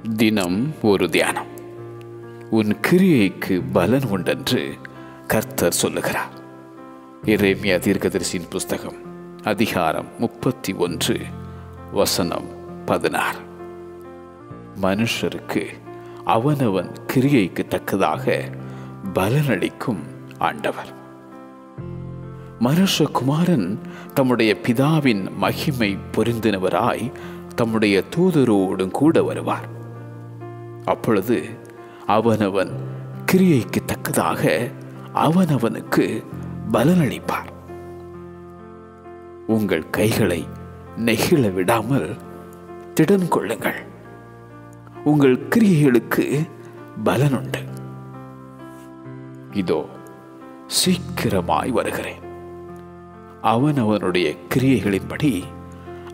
தினம் ஒரு தியானம். உன் கிரியைக்கு பலன் உண்டென்று கர்த்தர் சொல்லுகிறார். எரேமியா தீர்க்கதரிசியின் புஸ்தகம் அதிகாரம் 31 வசனம் 16. மனுஷருக்கு அவனவன் கிரியைக்கு தக்கதாக பலனளிக்கும் ஆண்டவர். மனுஷகுமாரன் தம்முடைய பிதாவின் மகிமை பொருந்தினவராய் தம்முடைய தூதரோடும் கூட வருவார். அப்பொழுது அவனவன் கிரியைக்கு தக்கதாக அவனவனுக்கு பலனளிப்பார். உங்கள் கைகளை நெகிழ விடாமல் திடன் கொள்ளுங்கள். உங்கள் கிரியைகளுக்கு பலனுண்டு. இதோ சீக்கிரமாய் வருகிறேன். அவனவனுடைய கிரியைகளின்படி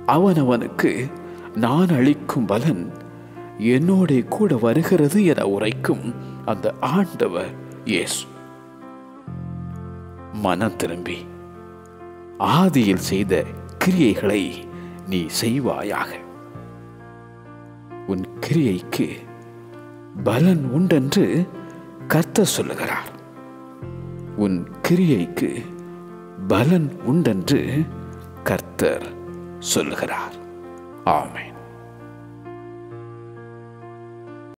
அவனவனுக்கு நான் அளிக்கும் பலன் என்னோட கூட வருகிறது என உரைக்கும் அந்த ஆண்டவர் இயேசு. மனம் திரும்பி ஆதியில் செய்த கிரியைகளை நீ செய்வாயாக. உன் கிரியைக்கு பலன் உண்டென்று கர்த்தர் சொல்லுகிறார். உன் கிரியைக்கு பலன் உண்டென்று கர்த்தர் சொல்லுகிறார். ஆமென்.